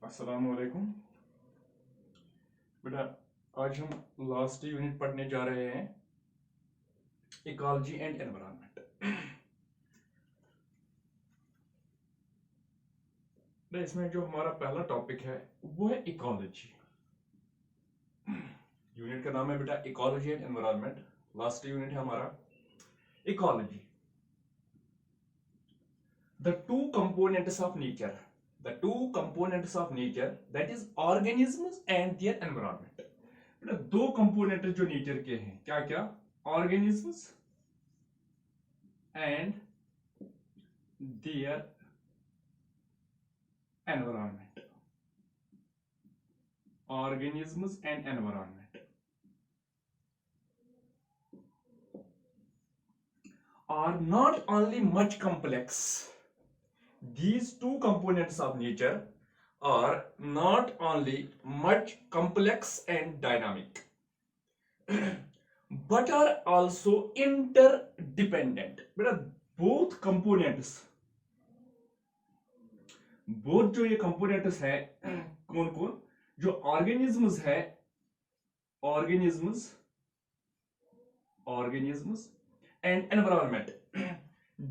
अस्सलाम वालेकुम बेटा। आज हम लास्ट यूनिट पढ़ने जा रहे हैं, इकोलॉजी एंड एनवायरनमेंट। इसमें जो हमारा पहला टॉपिक है वो है इकोलॉजी। यूनिट का नाम है बेटा ecology and environment. Last unit है हमारा ecology. The two components of nature, the two components of nature that is organisms and their environment. बेटा दो कंपोनेंट जो नेचर के हैं, क्या क्या? Organisms and their environment. Organisms and environment are not only much complex. These two components of nature are not only much complex and dynamic but are also interdependent. बेटा both components, both जो ये components है कौन कौन? जो organisms है, organisms and environment,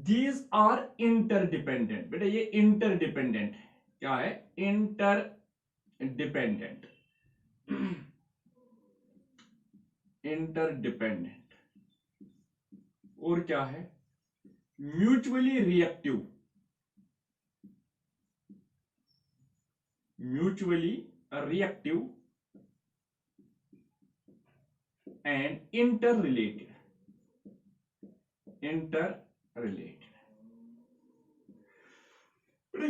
these are interdependent. बेटा ये interdependent क्या है? interdependent interdependent. और क्या है? Mutually reactive, mutually reactive and interrelated,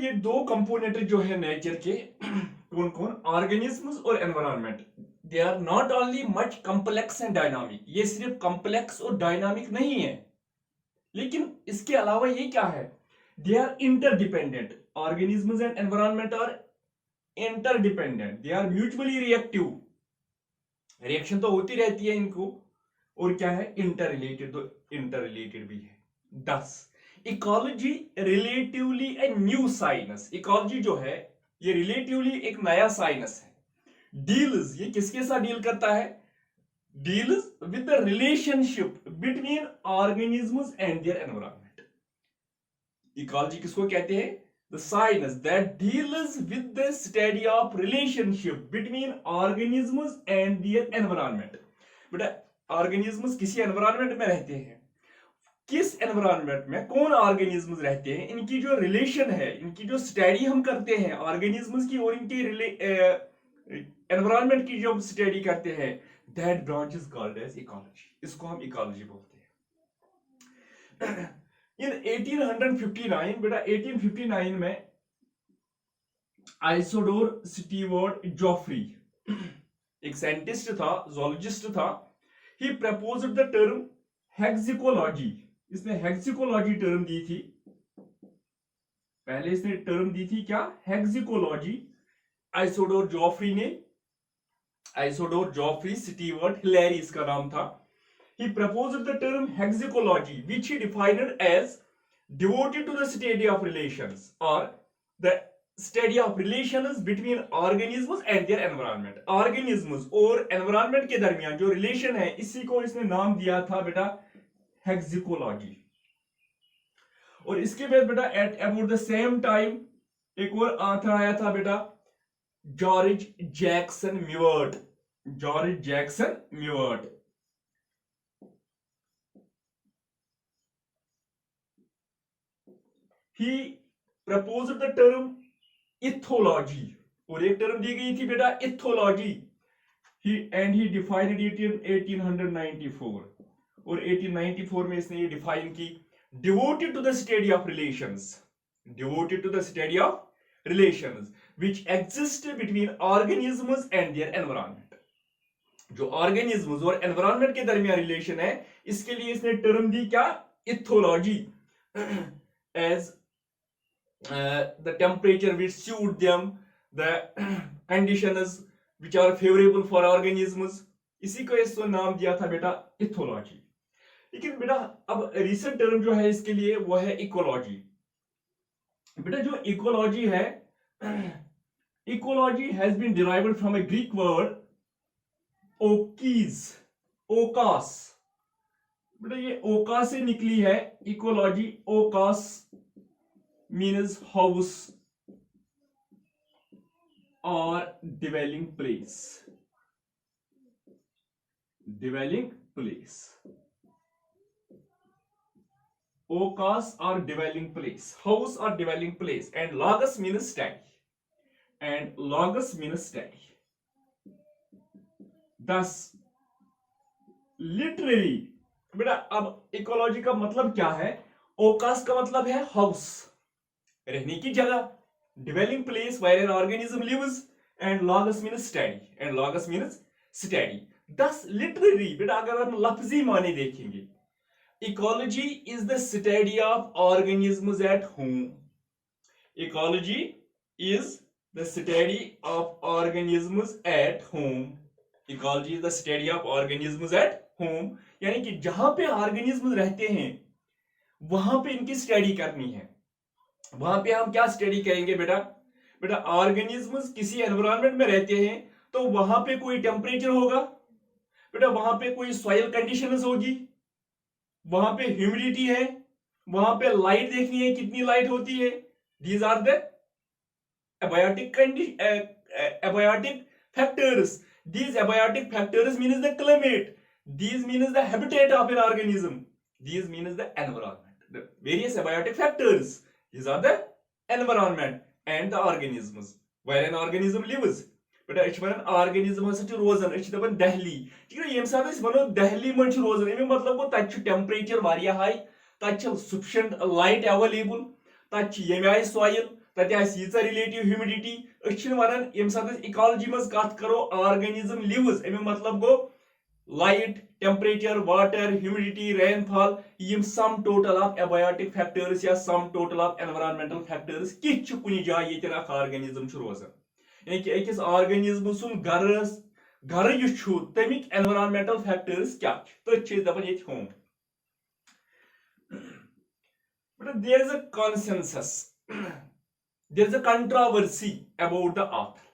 ये दो कंपोनेंट जो है नेचर के कौन कौन? ऑर्गेनिजम्स और environment. They are not only much complex and dynamic. ये सिर्फ कॉम्प्लेक्स और डायनामिक नहीं है, लेकिन इसके अलावा ये क्या है? They are interdependent. Organisms and environment are interdependent. They are mutually reactive, reaction तो होती रहती है इनको। और क्या है? इंटररिलेटेड, तो इंटररिलेटेड भी है। 10 ecology relatively a new science. Ecology जो है ये रिलेटिवली एक नया साइंस है। डील्स, ये किसके साथ डील करता है? Deals with the relationship between organisms and their environment. Ecology किसको कहते हैं? The science that deals with the study of relationship between organisms and their environment. बेटा ऑर्गेनिजम्स किसी एनवायरनमेंट में रहते हैं, किस एनवायरनमेंट में कौन ऑर्गेनिजम्स रहते हैं, इनकी जो रिलेशन है, इनकी जो स्टडी हम करते हैं ऑर्गेनिजम्स की और इनकी एनवायरनमेंट की जो स्टडी करते हैं, that branch is called as ecology. इसको हम इकोलॉजी बोलते हैं। इन 1859, बेटा 1859 में आइसोडोर स्टीवर्ट जोफ्री, एक साइंटिस्ट था, जोलॉजिस्ट था। ही प्रपोज्ड द टर्म हेक्सिकोलॉजी। इसने हेक्सिकोलॉजी टर्म दी थी। पहले इसने टर्म दी थी क्या? हेक्सिकोलॉजी। आइसोडोर जोफ्री ने, आइसोडोर जोफ्री स्टीवर्ट हिलेरी इसका नाम था। He proposed the term hexicology, which he defined as devoted to the study of relations or the study of relations between organisms and their environment. Organisms और environment के दरमियान जो relation है, इसी को इसने नाम दिया था बेटा hexicology। और इसके बाद बेटा at about the same time एक और आथर आया था बेटा George Jackson Mivart. George Jackson Mivart he proposed the term ethology। और एक टर्म दी गई थी बेटा ethology। he defined it in 1894। और 1894 में इसने ये डिफाइन की, devoted to the study of relations, devoted to the study of relations which exist between organisms and their environment। जो organisms और environment के दरमियान रिलेशन है, इसके लिए इसने टर्म दी क्या? ethology। as the temperature which suit them, the conditions which are favorable for organisms, इसी को इसको नाम दिया था बेटा इथोलॉजी। लेकिन बेटा अब रिसेंट टर्म जो है इसके लिए वो है इकोलॉजी। बेटा जो इकोलॉजी है Ecology has been derived from a Greek word ओकीज, ओकास। बेटा ये ओका से निकली है इकोलॉजी। ओकास मीन्स हाउस और डिवेलिंग प्लेस, डिवेलिंग प्लेस। ओकास और डिवेलिंग प्लेस, हाउस और dwelling place. And logos means study, and logos means study. Thus literary. बेटा अब इकोलॉजी का मतलब क्या है? ओकास का मतलब है हाउस, रहने की जगह, dwelling place where an organism lives, and logos means study, and logos means study. Thus literary. बेटा अगर हम लफ्जी माने देखेंगे, ecology is the study of organisms at home. Ecology is the study of organisms at home. Ecology is the study of organisms at home, यानी कि जहां पे ऑर्गेनिज्म रहते हैं वहां पे इनकी स्टडी करनी है। वहां पे हम क्या स्टडी करेंगे बेटा? बेटा ऑर्गेनिज्म्स किसी एनवायरनमेंट में रहते हैं तो वहां पे कोई टेम्परेचर होगा, बेटा वहां पे कोई सॉइल कंडीशंस होगी, वहां पे ह्यूमिडिटी है, वहां पे लाइट देखनी है कितनी लाइट होती है। These are the abiotic factors. These abiotic factors means the climate. These means the habitat of an organism. These means the environment. The various abiotic factors. These are the environment and the organisms where an organism lives. But organism रोजन दहली ये वो दहली मन रोजन अमिक मतलब गो तत temperature high, तत sufficient light available, तत ये आय सॉइल, तत रिलेटिव ह्यूमिडिटी। वन ये इकोलॉजी मज कत करो ऑर्गेनिज्म लिव्स अमिक मतलब गो light, temperature, water, humidity, rainfall, यम sum total of abiotic factors या sum total of environmental factors कित कुछ जाय ये ऑर्गेनिज्म रोजन। यानी कि अकिस ऑर्गेनिज्म सुन घर तमिक एनवायरमेंटल फैक्टर्स क्या दपान ये home. There is a consensus, there is a controversy about the author.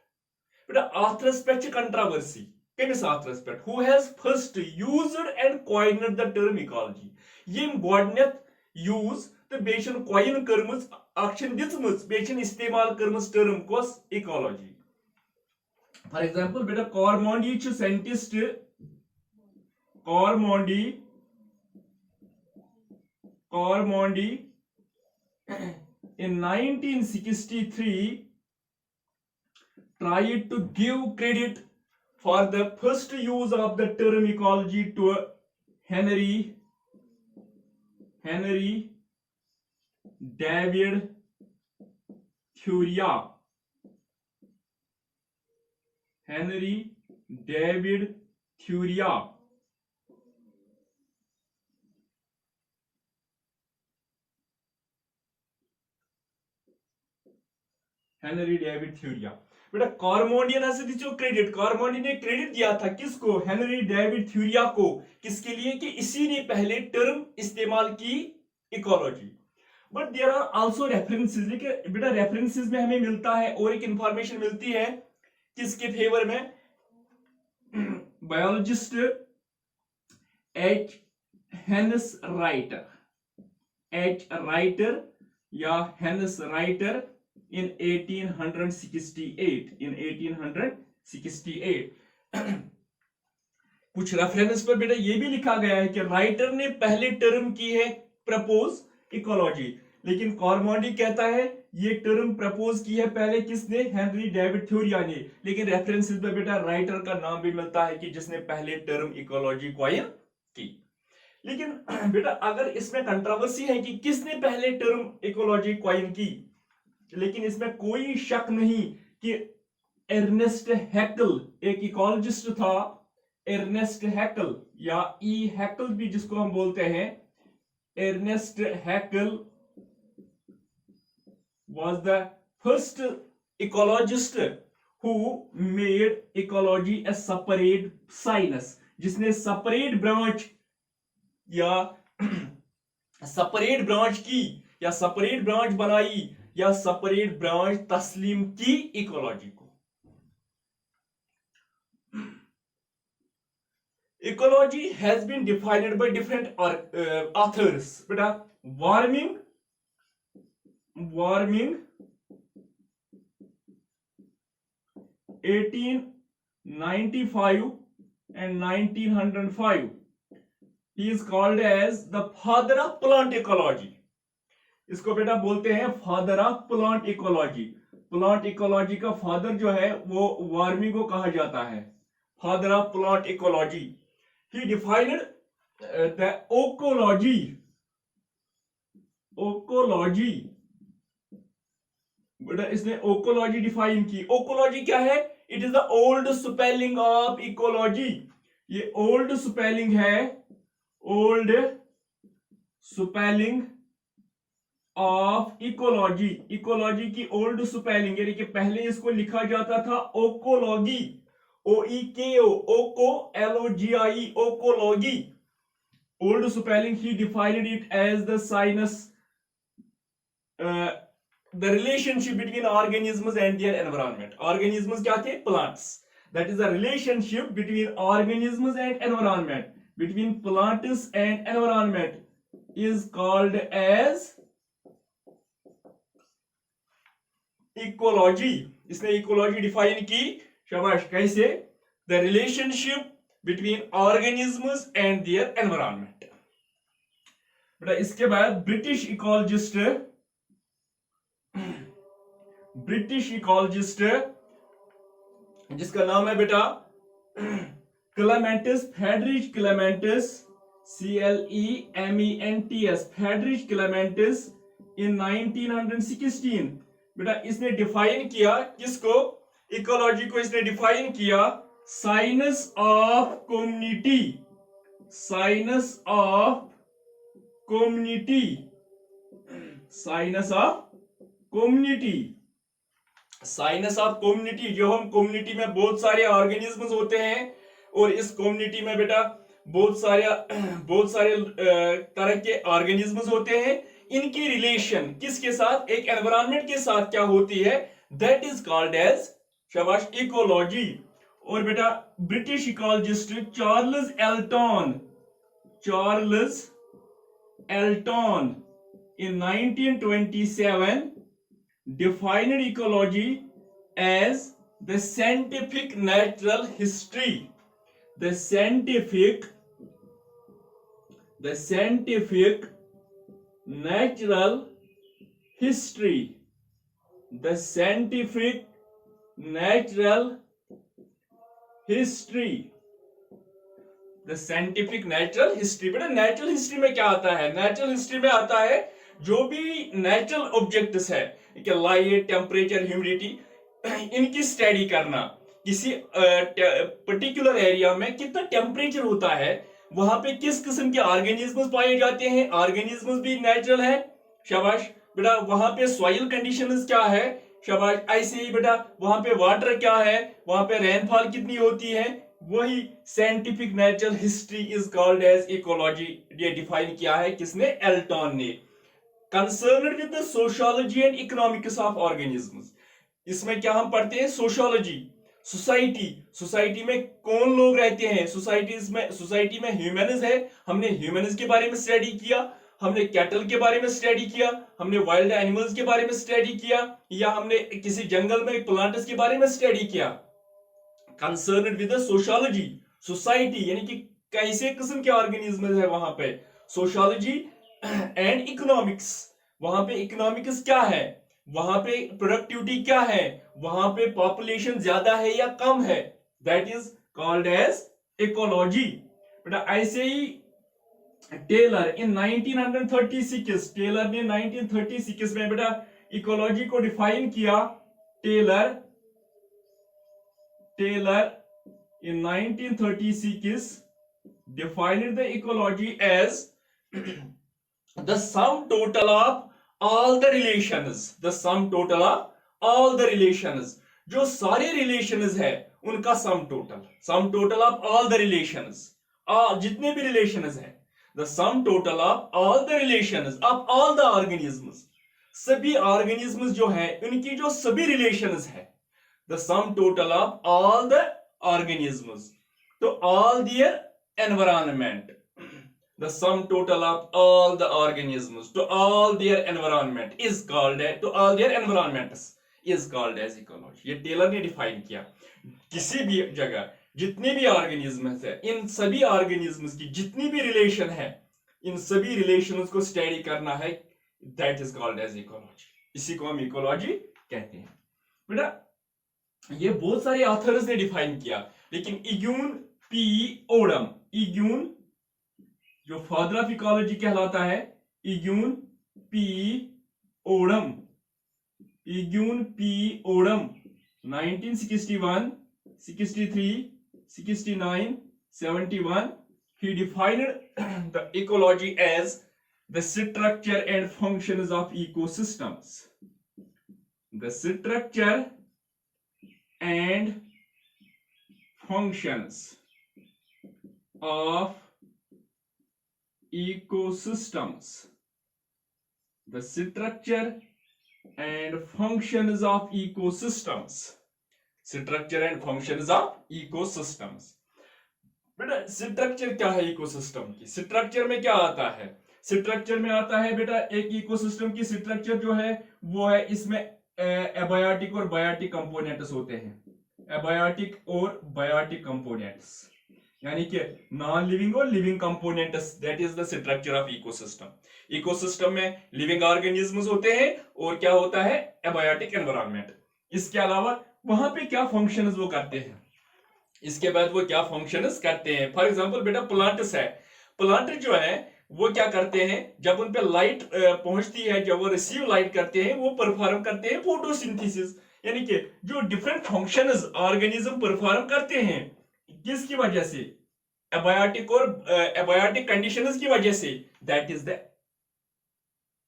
बेटा authors पे controversy, कमिस authors पे, who has first used and coined the term ecology। यम गोडनेथ यूज तो बेचन coin करमस, अक्षन दिसमस, बेचन इस्तेमाल करमस term कोस ecology। फॉर एग्जांपल बेटा Kormondy scientist, Kormondy in 1963 tried to give credit for the first use of the term ecology to Henry David Thoreau। Henry David Thoreau। Henry David Thoreau. बेटा Kormondy ने credit, कॉरमोंडी ने credit दिया था किसको? Henry David थ्योरिया को। किसके लिए? कि इसी ने पहले टर्म इस्तेमाल की ecology. But there are also references. लेकिन बेटा रेफरेंसेस में हमें मिलता है और एक इंफॉर्मेशन मिलती है किसके फेवर में? बायोलॉजिस्ट एच हेनस राइटर, या हेनस राइटर in 1868, in 1868। कुछ रेफरेंस पर बेटा ये भी लिखा गया है कि राइटर ने पहले टर्म की है प्रपोज इकोलॉजी, लेकिन कॉरमोंडी कहता है ये टर्म प्रपोज की है पहले किसने? हेनरी डेविड थ्योरिया ने। लेकिन रेफरेंसेस में बेटा राइटर का नाम भी मिलता है कि जिसने पहले टर्म इकोलॉजी कॉइन की। लेकिन बेटा अगर इसमें कंट्रोवर्सी है कि किसने पहले टर्म इकोलॉजी कॉइन की, लेकिन इसमें कोई शक नहीं कि एर्नेस्ट हैकल एक इकोलॉजिस्ट था। एर्नेस्ट हैकल या ई हैकल भी जिसको हम बोलते हैं, earnest हैकल was the first ecologist who made ecology a separate science। जिसने सेपरेट ब्रांच या सेपरेट ब्रांच की या सेपरेट ब्रांच बनाई या सेपरेट ब्रांच तस्लीम की इकोलॉजी को। Ecology has been defined by different authors. Beta, warming 1895 and 1905. He is called as the father of plant ecology. इसको बेटा बोलते हैं father of plant ecology. Plant ecology का फादर जो है वो वार्मिंग को कहा जाता है, father of plant ecology. He defined the oekology. बेटा इसने ओकोलॉजी डिफाइन की. ओकोलॉजी क्या है? It is the old spelling of ecology. ये ओल्ड स्पेलिंग है, old spelling of ecology. Ecology की ओल्ड स्पेलिंग, यानी कि पहले इसको लिखा जाता था oekologie, OEKO, oeko LOGI, oekologie. Old spelling. He defined it as the science, the relationship between organisms and their environment. Organisms क्या थे? Plants. That is the relationship between organisms and environment, between plants and environment is called as ecology. इसने ecology define की. शाबाश. कैसे? The relationship between organisms and their environment. बेटा इसके बाद British ecologist जिसका नाम है बेटा Clements, Frederic Clements, CLEMENTS, Frederic Clements in 1916. बेटा इसने डिफाइन किया किसको? इकोलॉजी को इसने डिफाइन किया science of community. Science of community. Science of community. Science of community. जो हम कम्युनिटी में बहुत सारे ऑर्गेनिजम्स होते हैं और इस कम्युनिटी में बेटा बहुत सारे तरह के ऑर्गेनिजम्स होते हैं. इनकी रिलेशन किसके साथ? एक एनवायरनमेंट के साथ क्या होती है? दैट इज कॉल्ड एज, शाबाश, इकोलॉजी. और बेटा British ecologist Charles Elton in 1927 defined ecology as the scientific natural history. The scientific natural history. The scientific natural history. The scientific natural history. बेटा नेचुरल हिस्ट्री में क्या आता है? Natural history में आता है जो भी नेचुरल ऑब्जेक्ट्स है, लाइट, टेम्परेचर, ह्यूमिडिटी, इनकी स्टडी करना. किसी पर्टिकुलर एरिया में कितना टेम्परेचर होता है, वहां पे किस किस्म के ऑर्गेनिजम्स पाए जाते हैं. ऑर्गेनिजम्स भी नेचुरल है. शाबाश. बेटा वहां पे सॉइल कंडीशंस क्या है. शाबाश. ऐसे ही बेटा वहां पे वाटर क्या है, वहां पे रेनफॉल कितनी होती है. वही scientific natural history is called as ecology. ये डिफाइन किया है किसने? एल्टन ने. Concerned with the sociology and economics of organisms. इसमें क्या हम पढ़ते हैं? सोशियोलॉजी. सोसाइटी में कौन लोग रहते हैं. सोसाइटी में ह्यूमन्स है. हमने ह्यूमन्स के बारे में स्टडी किया, हमने कैटल के बारे में स्टडी किया, हमने वाइल्ड एनिमल्स के बारे में स्टडी किया, या हमने किसी जंगल में प्लांट्स के बारे में स्टडी किया. Concerned with the sociology, society यानी कि कैसे किस्म के ऑर्गेनिज्म है वहां पे. Sociology and economics. वहां पे इकोनॉमिक्स क्या है, वहां पे प्रोडक्टिविटी क्या है, वहां पे पॉपुलेशन ज्यादा है या कम है. That is called as ecology. बेटा ऐसे ही टेलर इन 1936, टेलर ने 1936 में बेटा इकोलॉजी को डिफाइन किया. Taylor in 1936 defined the ecology as the sum total of all the relations. The sum total of all the relations. जो सारे relations है उनका sum total of all the relations. जितने भी relations है, the sum total of all the relations of all the organisms. सभी organisms जो है उनकी जो सभी relations है, the sum total of all the organisms. तो all their environment, the sum total of all the organisms to all their environment is called to all their environments is called as ecology. ये Taylor ने define किया। किसी भी जगह जितने भी organisms है, इन सभी ऑर्गेनिज्म्स की जितनी भी रिलेशन है, इन सभी रिलेशंस को स्टडी करना है, that is called as ecology. इसी को हम इकोलॉजी कहते हैं। बेटा ये बहुत सारे ऑथर्स ने डिफाइन किया, लेकिन इग्यून पी ओडम, इग्यून जो फादर ऑफ इकोलॉजी कहलाता है, इग्यून P Odum, इग्यून P Odum 1961, 63, 69, 71, he defined the ecology as the structure and functions of ecosystems. The structure and functions of ecosystems. The structure and functions of ecosystems. Structure and functions of ecosystems. बेटा structure क्या है ecosystem की? Structure में क्या आता है? Structure में आता है बेटा, एक इकोसिस्टम की स्ट्रक्चर जो है वो है, इसमें एबायोटिक और बायोटिक कंपोनेंट्स होते हैं। एबायोटिक और बायोटिक कंपोनेंट्स यानी कि नॉन लिविंग और living components, that is the structure of ecosystem. Ecosystem में लिविंग ऑर्गेनिजम्स होते हैं और क्या होता है, एबायोटिक एनवायरनमेंट। इसके अलावा वहां पे क्या फंक्शंस वो करते हैं, इसके बाद वो क्या फंक्शंस करते हैं। फॉर एग्जांपल बेटा प्लांट्स है, प्लांट जो है वो क्या करते हैं, जब उन पे लाइट पहुंचती है, जब वो रिसीव लाइट करते हैं, वो परफॉर्म करते हैं फोटोसिंथेसिस, यानी कि जो डिफरेंट फंक्शंस ऑर्गेनिज्म परफॉर्म करते हैं, किसकी वजह से, एबायोटिक और एबायोटिक कंडीशंस की वजह से, that is the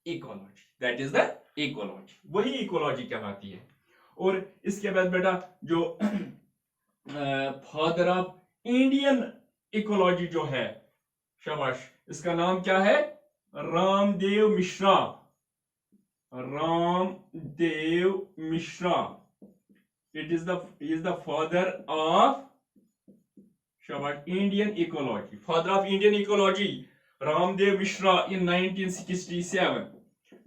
ecology, that is the ecology, वही इकोलॉजी कहलाती है। और इसके बाद बेटा जो फादर ऑफ इंडियन इकोलॉजी जो है, शाबाश, इसका नाम क्या है, Ramdev Mishra, Ramdev Mishra. It is the father of, शाबाश, Indian ecology, father of Indian ecology Ramdev Mishra in 1967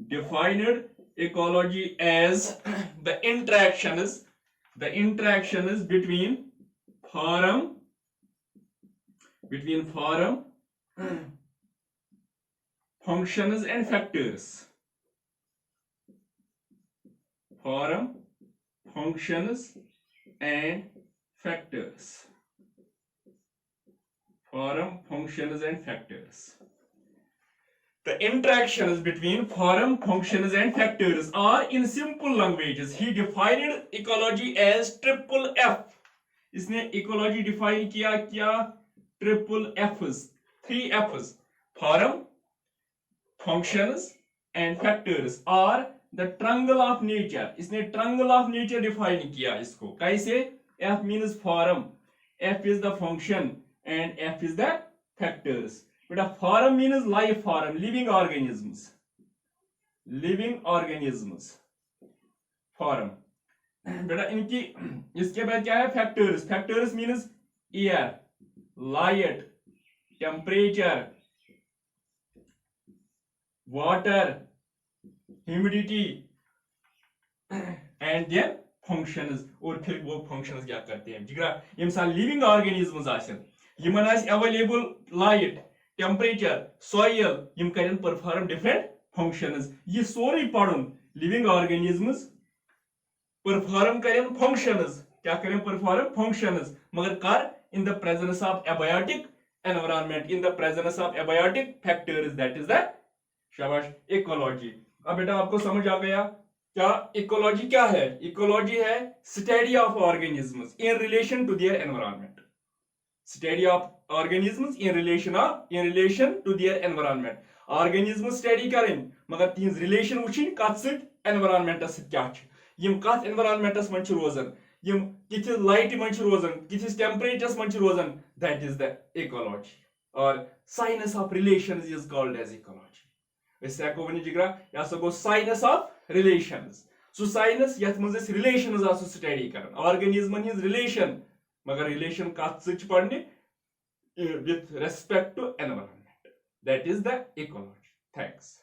defined ecology as the interactions between form, functions and factors. Form, functions and factors. Form, functions and factors. The interactions between form, functions and factors are in simple languages. He defined ecology as triple F. इसने ecology define किया क्या, triple F's, 3 F's, form, functions and factors are the triangle of nature. इसने triangle of nature define किया इसको कैसे, F means form, F is the function and F is the factors. बेटा form means life form, living organisms, form. बेटा इनकी, इसके बाद क्या है, factors. Factors means air, light, temperature, water, humidity and then functions. और फिर वो फंक्शंस क्या करते हैं जिगरा, यम सा लिविंग ऑर्गेनिजम्स आसन, यमन आस अवेलेबल लाइट, टेम्परेचर, सॉइल, यम करें परफॉर्म डिफरेंट फंक्शंस। ये सोरी पढ़ुन, लिविंग ऑर्गेनिजम्स परफॉर्म करें फंक्शंस, क्या करें, परफॉर्म फंक्शंस, मगर कर in the presence of abiotic environment, in the presence of abiotic factors, that is the, शाबाश, ecology. अब बेटा आपको समझ आ गया क्या इकोलॉजी क्या है? इकोलॉजी है study of organisms in relation to their environment, study of organisms in relation to their environment. Organism study करें मगर तिहंज रिलेशन वुचिन कत सत एनवायरनमेंटस सत क्या छ, यम कत एनवायरनमेंटस मन छ रोजन, यम किथिस लाइट मन छ रोजन, किथिस टेम्परेचर्स मन छ रोजन, दैट इज द इकोलॉजी। और science of relations is called as ecology. इस हेको वन जिगरा या सो गो साइंस ऑफ रिलेशंस, सो साइंस यथ मज रिलेशंस आसो स्टडी करन, ऑर्गेनिज्मन हिज रिलेशन, मगर रिलेशन कत सत पढ़ने, with respect to environment. That is the ecology. Thanks.